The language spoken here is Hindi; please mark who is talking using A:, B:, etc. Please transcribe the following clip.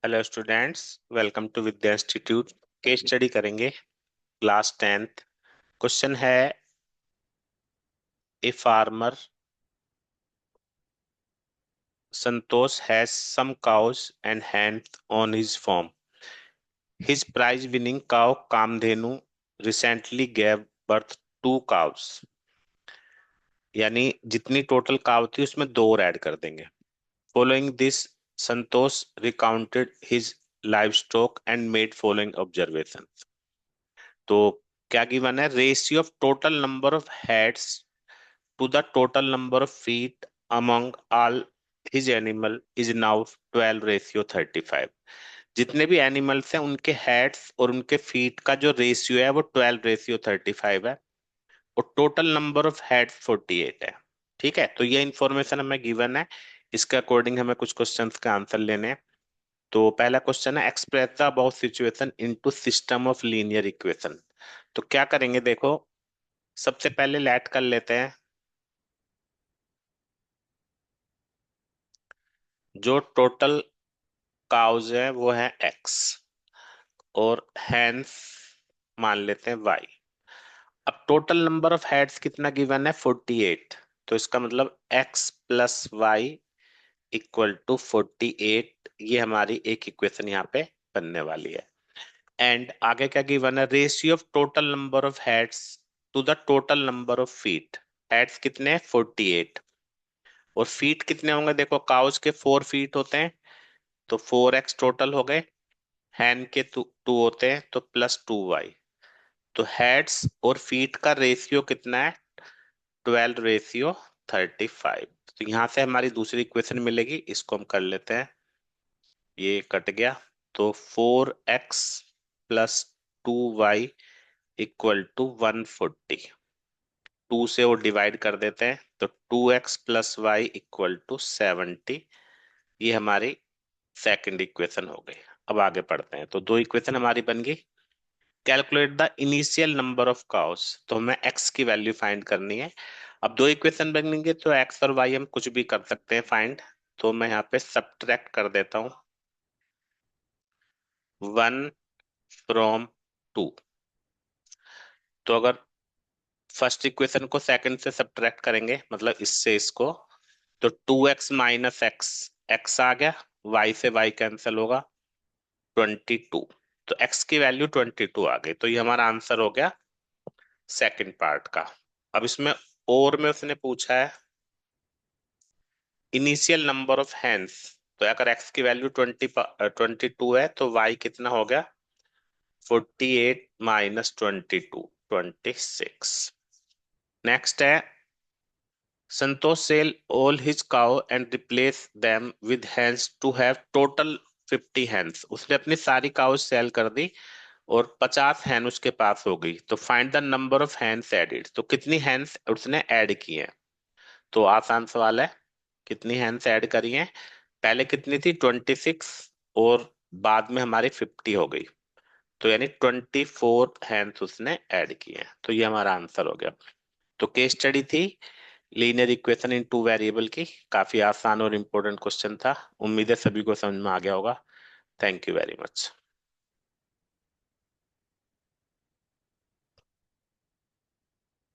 A: Hello students, welcome to Vidya institute. Case study करेंगे क्लास 10th। क्वेश्चन है, a farmer Santosh has some cows and hens on his farm. His prize winning cow Kamdhenu recently gave birth 2 cows. यानी जितनी टोटल काव थी उसमें 2 और ऐड कर देंगे। Following this Santosh recounted his live stock and made following observation. तो क्या गिवन है? Ratio of total number of heads to the total number of feet among all his animal is now 12:35। जितने भी एनिमल्स हैं उनके हेड्स और उनके फीट का जो रेशियो है वो 12:35 है, और टोटल नंबर ऑफ हेड्स 48 है। ठीक है, तो ये इंफॉर्मेशन हमें गिवन है। इसके अकॉर्डिंग हमें कुछ क्वेश्चंस का आंसर लेने हैं। तो पहला क्वेश्चन है, express the about situation into system of linear equation. तो क्या करेंगे, देखो सबसे पहले लेट कर लेते हैं जो टोटल काउज है वो है एक्स और हैंस मान लेते हैं वाई। अब टोटल नंबर ऑफ हेड्स कितना गिवन है? 48। तो इसका मतलब x plus y equal to 48। ये हमारी एक इक्वेशन यहाँ पे बनने वाली है। एंड आगे क्या गिवन है? Ratio of total number of heads to the total number of feet. Heads कितने हैं? 48। और फीट कितने होंगे? देखो काउज के 4 फीट होते हैं, तो 4x टोटल हो गए। हैन के 2 होते हैं, तो +2y। तो हेड्स और फीट का रेशियो कितना है? 12:35। तो यहां से हमारी दूसरी इक्वेशन मिलेगी, इसको हम कर लेते हैं। ये कट गया, तो 4x plus 2y equal to 140। 2 से वो डिवाइड कर देते हैं, तो 2x plus y equal to 70। ये हमारी सेकंड इक्वेशन हो गई। अब आगे पढ़ते हैं। तो 2 इक्वेशन हमारी बन गई। Calculate the initial number of cows. तो हमें x की वैल्यू फाइंड करनी है। अब 2 इक्वेशन बनेंगे तो x और y हम कुछ भी कर सकते हैं फाइंड। तो मैं यहाँ पे सब्ट्रैक्ट कर देता हूँ 1 फ्रॉम 2। तो अगर फर्स्ट इक्वेशन को सेकंड से सब्ट्रैक्ट करेंगे, मतलब इससे इसको, तो 2x माइनस एक्स, एक्स आ गया, y से y कैंसिल होगा, 22। तो x की वैल्यू 22 आ गई। तो ये हमारा आंसर हो गया सेकंड पार्ट का। अब इसमें और में उसने पूछा है इनिशियल नंबर ऑफ हैंस। तो अगर x की वैल्यू 22 है तो y कितना हो गया? 48 माइनस 22, 26। नेक्स्ट है, Santosh sell all his cow and replace them with hens to have total 50 hens. उसने अपनी सारी काउ सेल कर दी और 50 हैन उसके पास हो गई। तो find the number of hens added. तो कितनी हैंस उसने ऐड की हैं? तो आसान सवाल है, कितनी हैंस ऐड करी हैं? पहले कितनी थी? 26, और बाद में हमारी 50 हो गई। तो यानी 24 हैंस उसने ऐड की हैं। तो ये हमारा आंसर हो गया। तो केस स्टडी थी लीनियर इक्वेशन इन 2 वेरिएबल की। काफी आसान और इम्पोर्टेंट क्वेश्चन था। उम्मीद है सभी को समझ में आ गया होगा। Thank you very much.